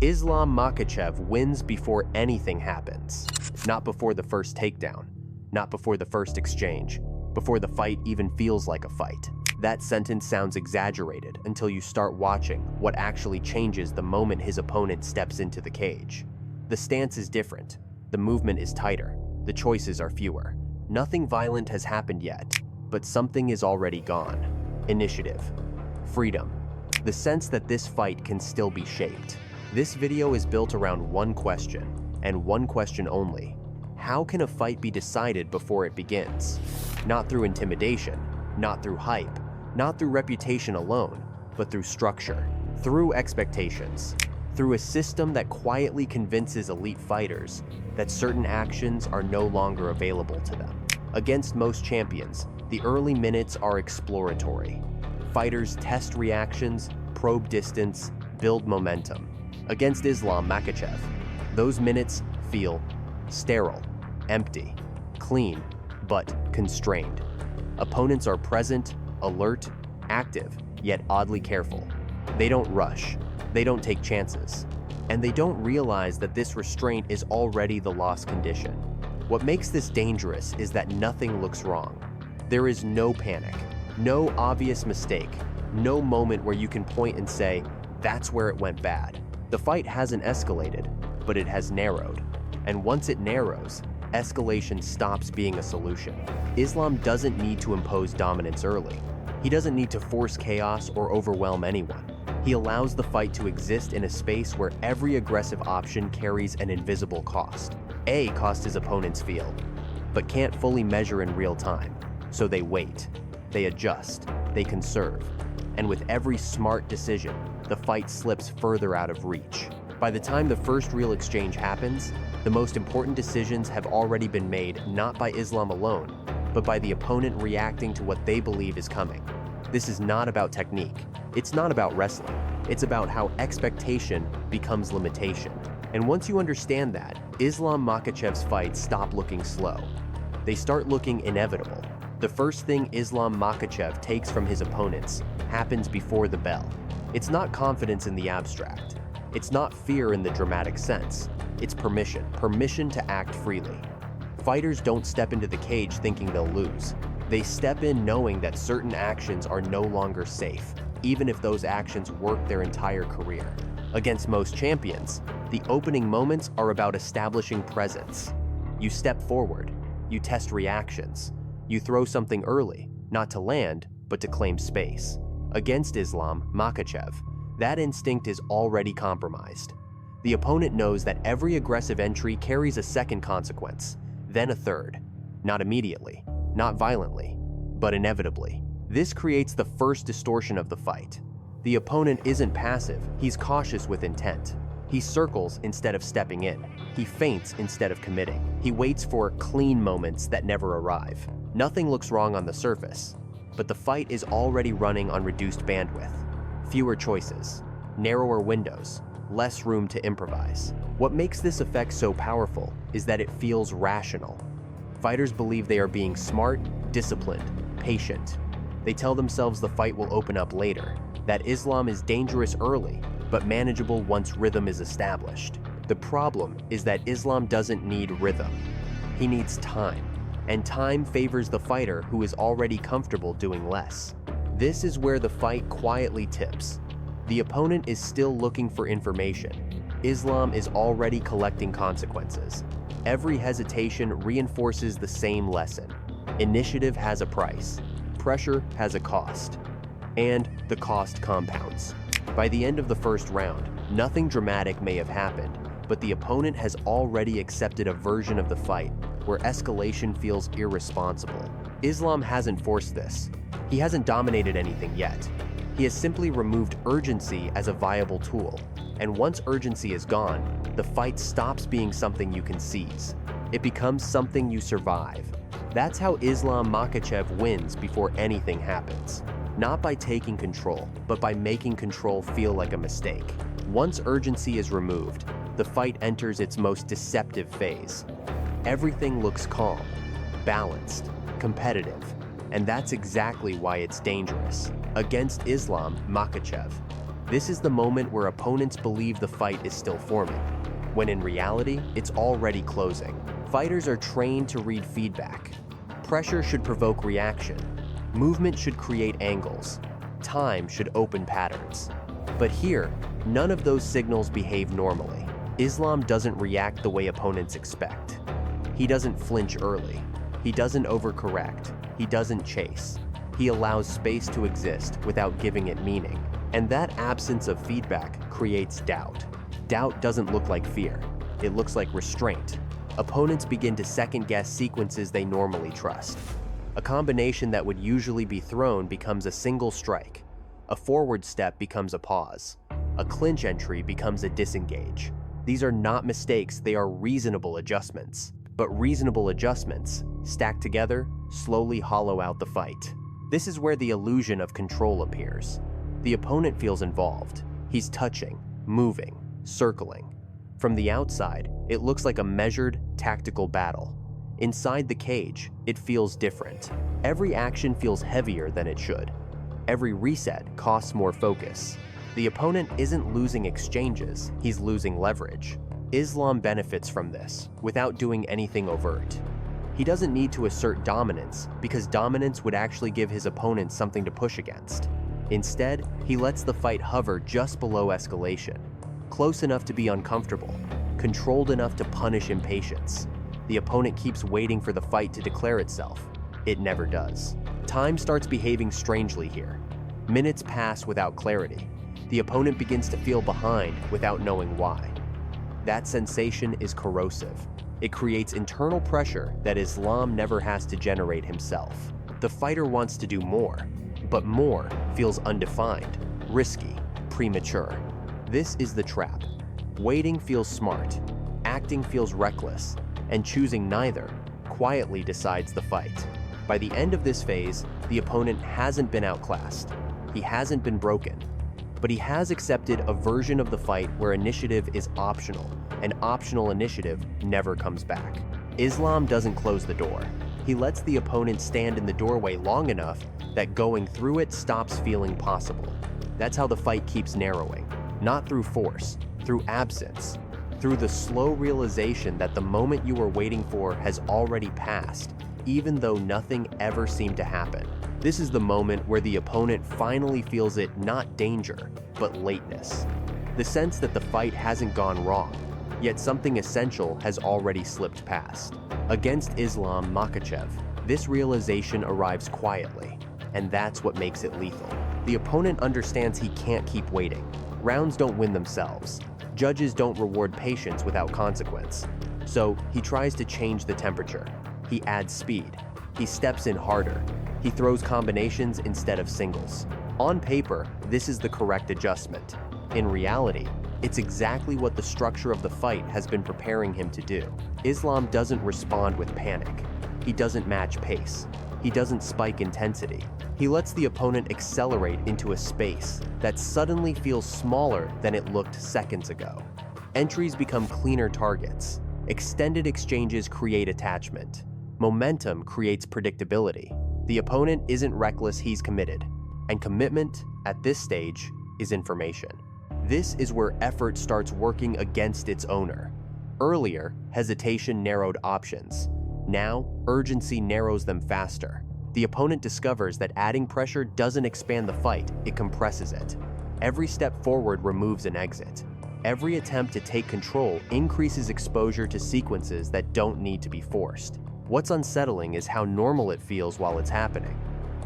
Islam Makhachev wins before anything happens. Not before the first takedown, not before the first exchange, before the fight even feels like a fight. That sentence sounds exaggerated until you start watching what actually changes the moment his opponent steps into the cage. The stance is different, the movement is tighter, the choices are fewer. Nothing violent has happened yet, but something is already gone. Initiative, freedom, the sense that this fight can still be shaped. This video is built around one question, and one question only. How can a fight be decided before it begins? Not through intimidation, not through hype, not through reputation alone, but through structure, through expectations, through a system that quietly convinces elite fighters that certain actions are no longer available to them. Against most champions, the early minutes are exploratory. Fighters test reactions, probe distance, build momentum. Against Islam Makhachev, those minutes feel sterile, empty, clean, but constrained. Opponents are present, alert, active, yet oddly careful. They don't rush, they don't take chances, and they don't realize that this restraint is already the lost condition. What makes this dangerous is that nothing looks wrong. There is no panic, no obvious mistake, no moment where you can point and say, that's where it went bad. The fight hasn't escalated, but it has narrowed. And once it narrows, escalation stops being a solution. Islam doesn't need to impose dominance early. He doesn't need to force chaos or overwhelm anyone. He allows the fight to exist in a space where every aggressive option carries an invisible cost. A cost his opponents feel, but can't fully measure in real time. So they wait, they adjust, they conserve. And with every smart decision, the fight slips further out of reach. By the time the first real exchange happens, the most important decisions have already been made not by Islam alone, but by the opponent reacting to what they believe is coming. This is not about technique. It's not about wrestling. It's about how expectation becomes limitation. And once you understand that, Islam Makhachev's fights stop looking slow. They start looking inevitable. The first thing Islam Makhachev takes from his opponents happens before the bell. It's not confidence in the abstract. It's not fear in the dramatic sense. It's permission to act freely. Fighters don't step into the cage thinking they'll lose. They step in knowing that certain actions are no longer safe, even if those actions work their entire career. Against most champions, the opening moments are about establishing presence. You step forward, you test reactions, you throw something early, not to land, but to claim space. Against Islam Makhachev, that instinct is already compromised. The opponent knows that every aggressive entry carries a second consequence, then a third. Not immediately, not violently, but inevitably. This creates the first distortion of the fight. The opponent isn't passive, he's cautious with intent. He circles instead of stepping in. He feints instead of committing. He waits for clean moments that never arrive. Nothing looks wrong on the surface, but the fight is already running on reduced bandwidth. Fewer choices, narrower windows, less room to improvise. What makes this effect so powerful is that it feels rational. Fighters believe they are being smart, disciplined, patient. They tell themselves the fight will open up later, that Islam is dangerous early, but manageable once rhythm is established. The problem is that Islam doesn't need rhythm. He needs time, and time favors the fighter who is already comfortable doing less. This is where the fight quietly tips. The opponent is still looking for information. Islam is already collecting consequences. Every hesitation reinforces the same lesson. Initiative has a price. Pressure has a cost. And the cost compounds. By the end of the first round, nothing dramatic may have happened, but the opponent has already accepted a version of the fight where escalation feels irresponsible. Islam hasn't forced this. He hasn't dominated anything yet. He has simply removed urgency as a viable tool. And once urgency is gone, the fight stops being something you can seize. It becomes something you survive. That's how Islam Makhachev wins before anything happens. Not by taking control, but by making control feel like a mistake. Once urgency is removed, the fight enters its most deceptive phase. Everything looks calm, balanced, competitive, and that's exactly why it's dangerous. Against Islam Makhachev, This is the moment where opponents believe the fight is still forming, when in reality, it's already closing. Fighters are trained to read feedback. Pressure should provoke reaction. Movement should create angles. Time should open patterns. But here, none of those signals behave normally. Islam doesn't react the way opponents expect. He doesn't flinch early. He doesn't overcorrect. He doesn't chase. He allows space to exist without giving it meaning. And that absence of feedback creates doubt. Doubt doesn't look like fear. It looks like restraint. Opponents begin to second-guess sequences they normally trust. A combination that would usually be thrown becomes a single strike. A forward step becomes a pause. A clinch entry becomes a disengage. These are not mistakes, they are reasonable adjustments. But reasonable adjustments, stacked together, slowly hollow out the fight. This is where the illusion of control appears. The opponent feels involved. He's touching, moving, circling. From the outside, it looks like a measured, tactical battle. Inside the cage, it feels different. Every action feels heavier than it should. Every reset costs more focus. The opponent isn't losing exchanges, he's losing leverage. Islam benefits from this, without doing anything overt. He doesn't need to assert dominance, because dominance would actually give his opponent something to push against. Instead, he lets the fight hover just below escalation, close enough to be uncomfortable, controlled enough to punish impatience. The opponent keeps waiting for the fight to declare itself. It never does. Time starts behaving strangely here. Minutes pass without clarity. The opponent begins to feel behind without knowing why. That sensation is corrosive. It creates internal pressure that Islam never has to generate himself. The fighter wants to do more, but more feels undefined, risky, premature. This is the trap. Waiting feels smart, acting feels reckless, and choosing neither quietly decides the fight. By the end of this phase, the opponent hasn't been outclassed. He hasn't been broken, but he has accepted a version of the fight where initiative is optional, and optional initiative never comes back. Islam doesn't close the door. He lets the opponent stand in the doorway long enough that going through it stops feeling possible. That's how the fight keeps narrowing. Not through force, through absence, through the slow realization that the moment you were waiting for has already passed, even though nothing ever seemed to happen. This is the moment where the opponent finally feels it not danger, but lateness. The sense that the fight hasn't gone wrong, yet something essential has already slipped past. Against Islam Makhachev, this realization arrives quietly, and that's what makes it lethal. The opponent understands he can't keep waiting. Rounds don't win themselves. Judges don't reward patience without consequence. So he tries to change the temperature. He adds speed. He steps in harder. He throws combinations instead of singles. On paper, this is the correct adjustment. In reality, it's exactly what the structure of the fight has been preparing him to do. Islam doesn't respond with panic. He doesn't match pace. He doesn't spike intensity. He lets the opponent accelerate into a space that suddenly feels smaller than it looked seconds ago. Entries become cleaner targets. Extended exchanges create attachment. Momentum creates predictability. The opponent isn't reckless, he's committed. And commitment, at this stage, is information. This is where effort starts working against its owner. Earlier, hesitation narrowed options. Now, urgency narrows them faster. The opponent discovers that adding pressure doesn't expand the fight, it compresses it. Every step forward removes an exit. Every attempt to take control increases exposure to sequences that don't need to be forced. What's unsettling is how normal it feels while it's happening.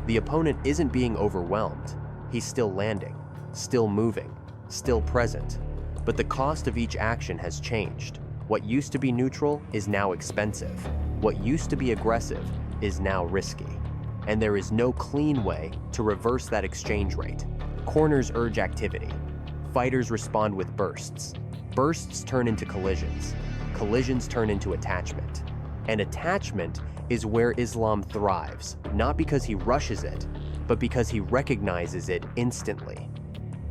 The opponent isn't being overwhelmed. He's still landing, still moving, still present. But the cost of each action has changed. What used to be neutral is now expensive. What used to be aggressive is now risky. And there is no clean way to reverse that exchange rate. Corners urge activity. Fighters respond with bursts. Bursts turn into collisions. Collisions turn into attachment. And attachment is where Islam thrives, not because he rushes it, but because he recognizes it instantly.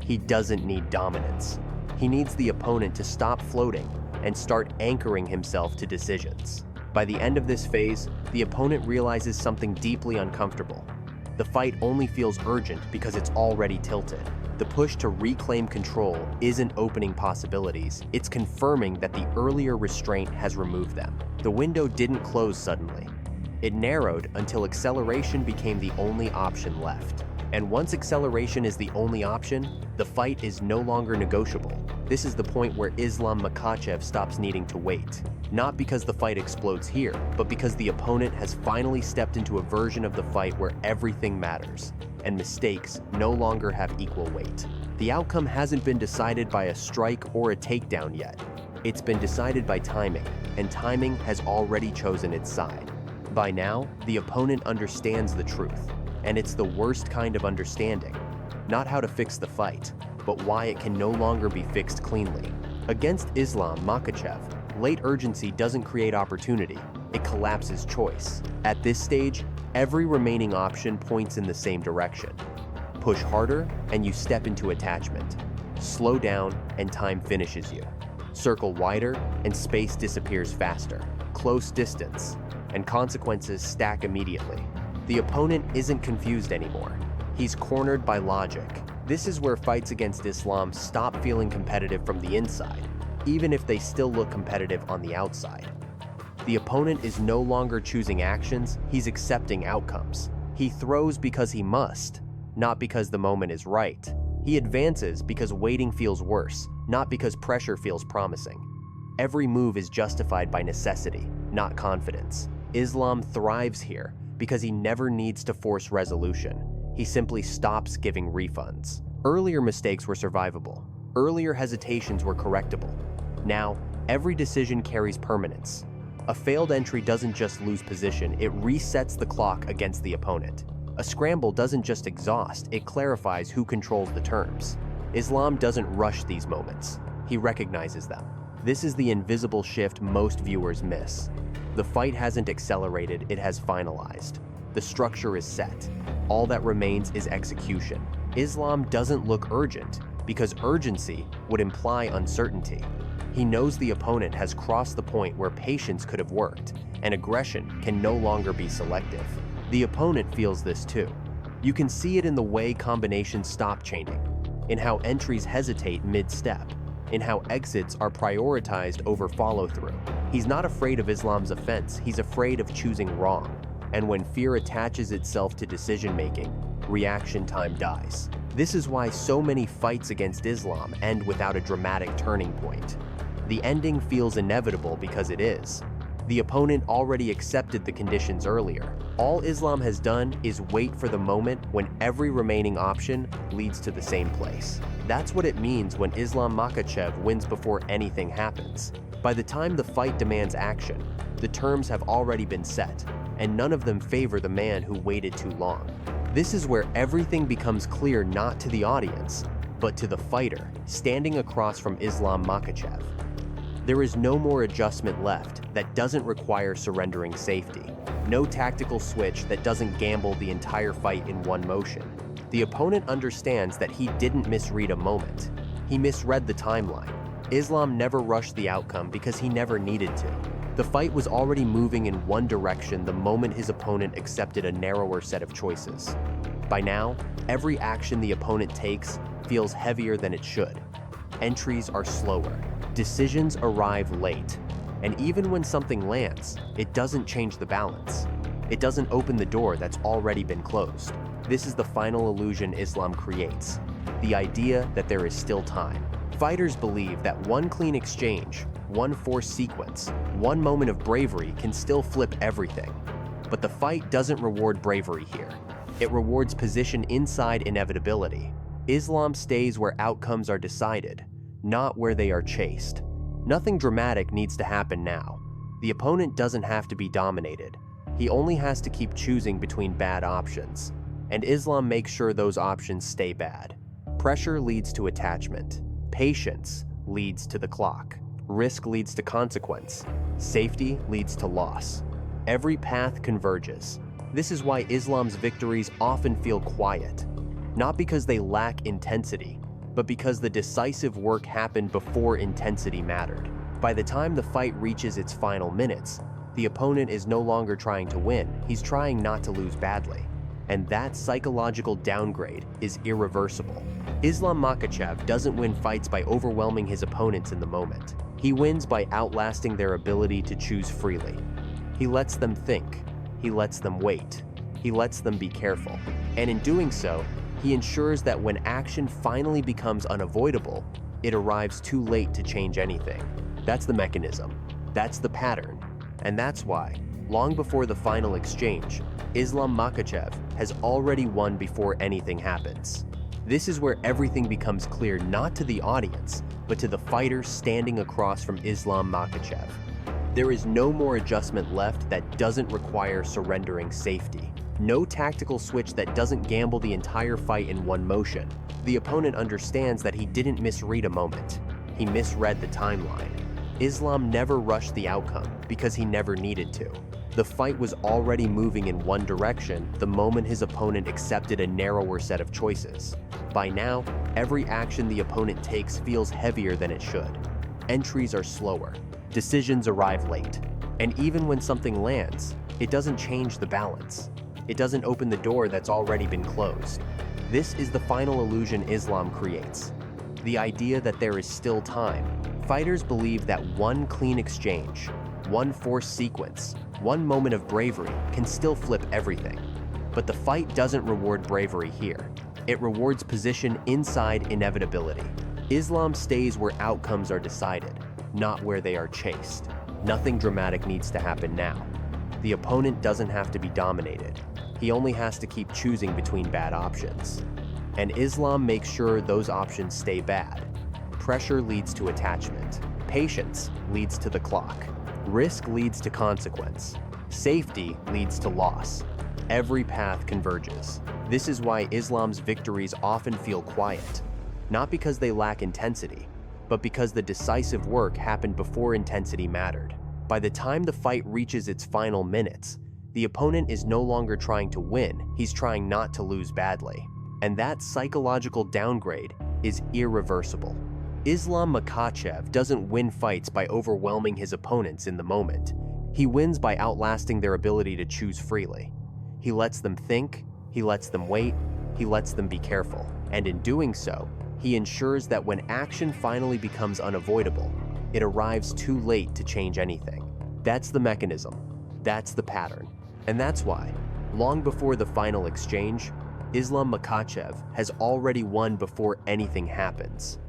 He doesn't need dominance. He needs the opponent to stop floating and start anchoring himself to decisions. By the end of this phase, the opponent realizes something deeply uncomfortable. The fight only feels urgent because it's already tilted. The push to reclaim control isn't opening possibilities, it's confirming that the earlier restraint has removed them. The window didn't close suddenly. It narrowed until acceleration became the only option left. And once acceleration is the only option, the fight is no longer negotiable. This is the point where Islam Makhachev stops needing to wait. Not because the fight explodes here, but because the opponent has finally stepped into a version of the fight where everything matters, and mistakes no longer have equal weight. The outcome hasn't been decided by a strike or a takedown yet. It's been decided by timing, and timing has already chosen its side. By now, the opponent understands the truth, and it's the worst kind of understanding. Not how to fix the fight, but why it can no longer be fixed cleanly. Against Islam Makhachev, late urgency doesn't create opportunity, it collapses choice. At this stage, every remaining option points in the same direction. Push harder, and you step into attachment. Slow down, and time finishes you. Circle wider, and space disappears faster. Close distance, and consequences stack immediately. The opponent isn't confused anymore. He's cornered by logic. This is where fights against Islam stop feeling competitive from the inside, even if they still look competitive on the outside. The opponent is no longer choosing actions, he's accepting outcomes. He throws because he must, not because the moment is right. He advances because waiting feels worse, not because pressure feels promising. Every move is justified by necessity, not confidence. Islam thrives here because he never needs to force resolution. He simply stops giving refunds. Earlier mistakes were survivable. Earlier hesitations were correctable. Now, every decision carries permanence. A failed entry doesn't just lose position, it resets the clock against the opponent. A scramble doesn't just exhaust, it clarifies who controls the terms. Islam doesn't rush these moments. He recognizes them. This is the invisible shift most viewers miss. The fight hasn't accelerated, it has finalized. The structure is set. All that remains is execution. Islam doesn't look urgent, because urgency would imply uncertainty. He knows the opponent has crossed the point where patience could have worked, and aggression can no longer be selective. The opponent feels this too. You can see it in the way combinations stop chaining, in how entries hesitate mid-step, in how exits are prioritized over follow-through. He's not afraid of Islam's offense, he's afraid of choosing wrong. And when fear attaches itself to decision-making, reaction time dies. This is why so many fights against Islam end without a dramatic turning point. The ending feels inevitable because it is. The opponent already accepted the conditions earlier. All Islam has done is wait for the moment when every remaining option leads to the same place. That's what it means when Islam Makhachev wins before anything happens. By the time the fight demands action, the terms have already been set, and none of them favor the man who waited too long. This is where everything becomes clear not to the audience, but to the fighter standing across from Islam Makhachev. There is no more adjustment left that doesn't require surrendering safety. No tactical switch that doesn't gamble the entire fight in one motion. The opponent understands that he didn't misread a moment. He misread the timeline. Islam never rushed the outcome because he never needed to. The fight was already moving in one direction the moment his opponent accepted a narrower set of choices. By now, every action the opponent takes feels heavier than it should. Entries are slower. Decisions arrive late. And even when something lands, it doesn't change the balance. It doesn't open the door that's already been closed. This is the final illusion Islam creates, the idea that there is still time. Fighters believe that one clean exchange, one forced sequence, one moment of bravery can still flip everything. But the fight doesn't reward bravery here. It rewards position inside inevitability. Islam stays where outcomes are decided, not where they are chased. Nothing dramatic needs to happen now. The opponent doesn't have to be dominated. He only has to keep choosing between bad options. And Islam makes sure those options stay bad. Pressure leads to attachment. Patience leads to the clock. Risk leads to consequence. Safety leads to loss. Every path converges. This is why Islam's victories often feel quiet. Not because they lack intensity, but because the decisive work happened before intensity mattered. By the time the fight reaches its final minutes, the opponent is no longer trying to win, he's trying not to lose badly. and that psychological downgrade is irreversible. Islam Makhachev doesn't win fights by overwhelming his opponents in the moment. He wins by outlasting their ability to choose freely. He lets them think. He lets them wait. He lets them be careful. And in doing so, he ensures that when action finally becomes unavoidable, it arrives too late to change anything. That's the mechanism. That's the pattern. And that's why, long before the final exchange, Islam Makhachev has already won before anything happens. This is where everything becomes clear not to the audience, but to the fighter standing across from Islam Makhachev. There is no more adjustment left that doesn't require surrendering safety. No tactical switch that doesn't gamble the entire fight in one motion. The opponent understands that he didn't misread a moment. He misread the timeline. Islam never rushed the outcome because he never needed to. The fight was already moving in one direction the moment his opponent accepted a narrower set of choices. By now, every action the opponent takes feels heavier than it should. Entries are slower. Decisions arrive late. And even when something lands, it doesn't change the balance. It doesn't open the door that's already been closed. This is the final illusion Islam creates. The idea that there is still time. Fighters believe that one clean exchange, one forced sequence, one moment of bravery can still flip everything. But the fight doesn't reward bravery here. It rewards position inside inevitability. Islam stays where outcomes are decided, not where they are chased. Nothing dramatic needs to happen now. The opponent doesn't have to be dominated. He only has to keep choosing between bad options. And Islam makes sure those options stay bad. Pressure leads to attachment. Patience leads to the clock. Risk leads to consequence. Safety leads to loss. Every path converges. This is why Islam's victories often feel quiet. Not because they lack intensity, but because the decisive work happened before intensity mattered. By the time the fight reaches its final minutes, the opponent is no longer trying to win, he's trying not to lose badly. And that psychological downgrade is irreversible. Islam Makhachev doesn't win fights by overwhelming his opponents in the moment. He wins by outlasting their ability to choose freely. He lets them think, he lets them wait, he lets them be careful. And in doing so, he ensures that when action finally becomes unavoidable, it arrives too late to change anything. That's the mechanism. That's the pattern. And that's why, long before the final exchange, Islam Makhachev has already won before anything happens.